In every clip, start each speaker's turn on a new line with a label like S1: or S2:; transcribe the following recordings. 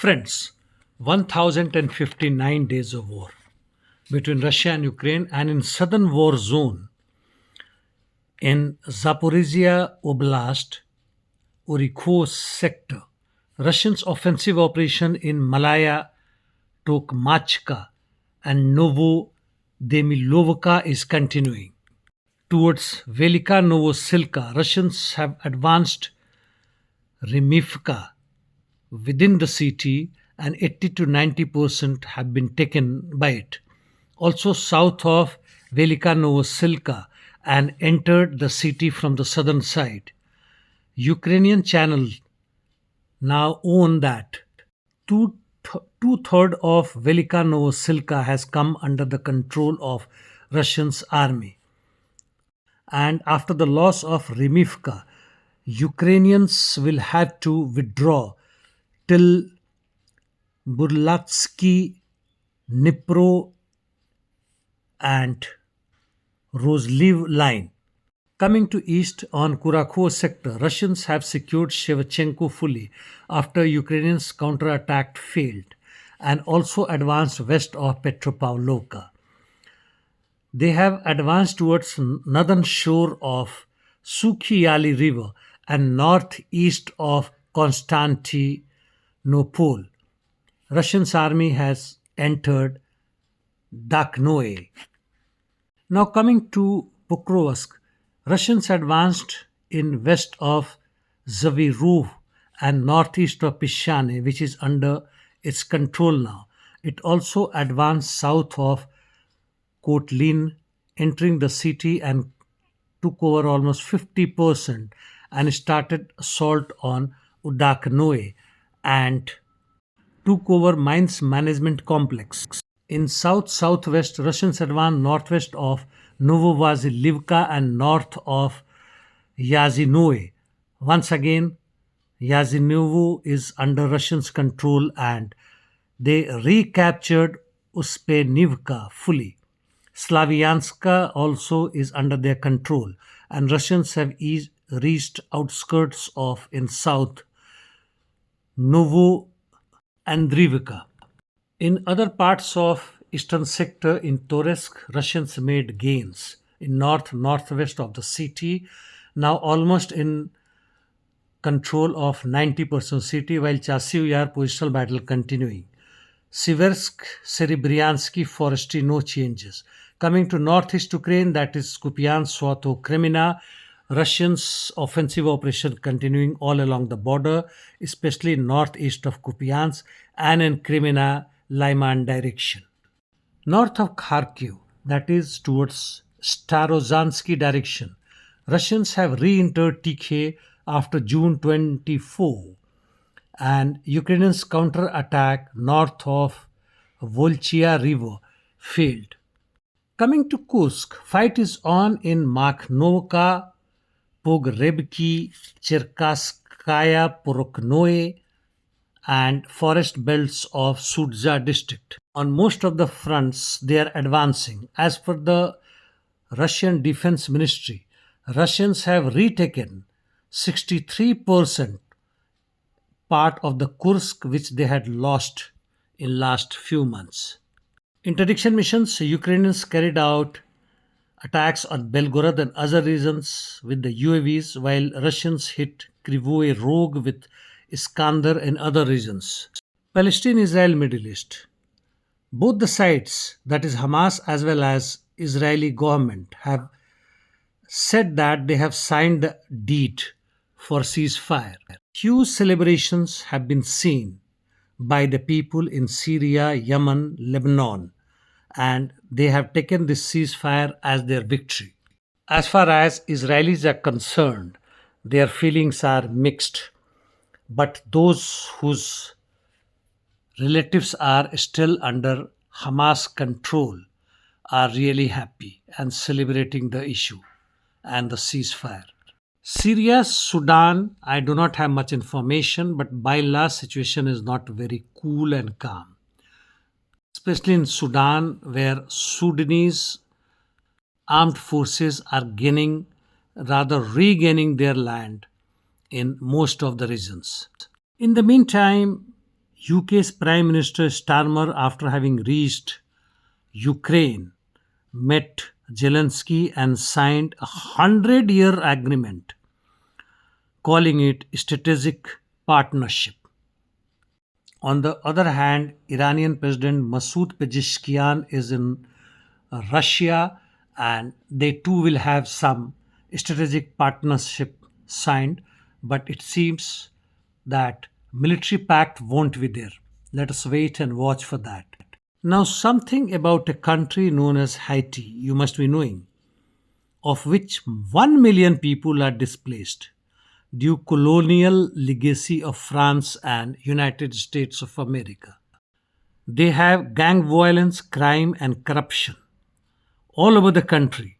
S1: Friends, 1059 days of war between Russia and Ukraine, and in southern war zone in Zaporizhia Oblast, Kurakhovo sector, Russians' offensive operation in Malaya Tokmachka and Novodemilovka is continuing. Towards Velika Novosilka, Russians have advanced Vremivka within the city, and 80 to 90% have been taken by it. Also south of Velika Novosilka and entered the city from the southern side. Ukrainian channel now own that. Two-thirds of Velika Novosilka has come under the control of Russian's army. And after the loss of Vremivka, Ukrainians will have to withdraw till Burlatsky, Dnipro and Rozliv line. Coming to east on Kurakhovo sector, Russians have secured Shevchenko fully after Ukrainians' counterattack failed, and also advanced west of Petropavlovka. They have advanced towards northern shore of Sukhyali river and northeast of Konstantinopol. Russian's army has entered Dakhnoe. Now coming to Pokrovsk, Russians advanced in west of Zavirov and northeast of Pishane, which is under its control now. It also advanced south of Kotlin, entering the city and took over almost 50% and started assault on Udaknoe and took over mines management complex. In south-southwest, Russians advanced northwest of Novovazilivka and north of Yazinoe. Once again, Yazinovo is under Russians' control and they recaptured Uspenivka fully. Slavianska also is under their control, and Russians have reached outskirts of in south Novoandrivka. In other parts of eastern sector in Torsk, Russians made gains in northwest of the city, now almost in control of 90% city, while Chasiv Yar positional battle continuing. Siversk, Serebryansky, Forestry, no changes. Coming to northeast Ukraine, that is Kupiansk, Swato, Kremina, Russians' offensive operation continuing all along the border, especially northeast of Kupiansk and in Kremina, Lyman direction. North of Kharkiv, that is towards Starozansky direction, Russians have re-entered Tikhe after June 24, and Ukrainians' counter-attack north of Volchia river failed. Coming to Kursk, fight is on in Makhnovka, Pogrebki, Cherkasskaya, Poroknoe, and forest belts of Sudza district. On most of the fronts, they are advancing. As per the Russian Defense Ministry, Russians have retaken 63% part of the Kursk which they had lost in last few months. Interdiction missions, Ukrainians carried out attacks on Belgorod and other regions with the UAVs, while Russians hit Krivoy Rog with Iskander and other regions. Palestine Israel Middle East. Both the sides, that is Hamas as well as Israeli government, have said that they have signed the deed for ceasefire. Huge celebrations have been seen by the people in Syria, Yemen, Lebanon, and they have taken this ceasefire as their victory. As far as Israelis are concerned, their feelings are mixed, but those whose relatives are still under Hamas control are really happy and celebrating the issue and the ceasefire. Syria, Sudan, I do not have much information, but by and large, situation is not very cool and calm. Especially in Sudan, where Sudanese armed forces are regaining their land in most of the regions. In the meantime, UK's Prime Minister Starmer, after having reached Ukraine, met Zelensky and signed a 100-year agreement, calling it strategic partnership. On the other hand, Iranian President Masoud Pezeshkian is in Russia, and they too will have some strategic partnership signed, but it seems that military pact won't be there. Let us wait and watch for that. Now, something about a country known as Haiti you must be knowing, of which 1 million people are displaced due colonial legacy of France and United States of America. They have gang violence, crime and corruption all over the country,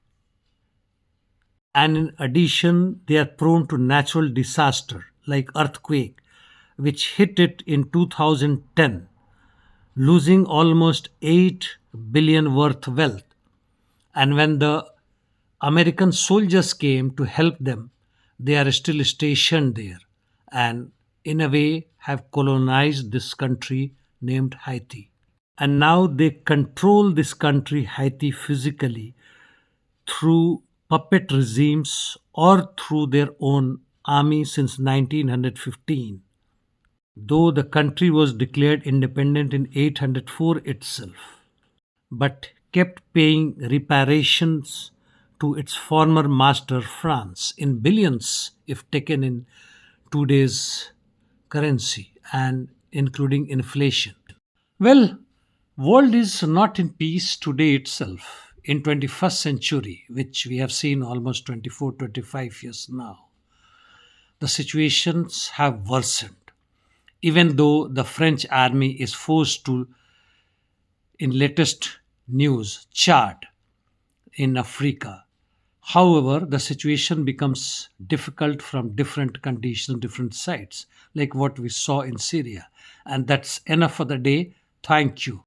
S1: and in addition they are prone to natural disaster like earthquake which hit it in 2010, losing almost 8 billion worth wealth. And when the American soldiers came to help them, they are still stationed there and, in a way, have colonized this country named Haiti. And now they control this country, Haiti, physically through puppet regimes or through their own army since 1915, though the country was declared independent in 804 itself, but kept paying reparations to its former master France in billions if taken in today's currency and including inflation. Well, world is not in peace today itself in 21st century, which we have seen almost 24, 25 years now. The situations have worsened, even though the French army is forced to, in latest news, Chad in Africa. However, the situation becomes difficult from different conditions, different sides, like what we saw in Syria. And that's enough for the day. Thank you.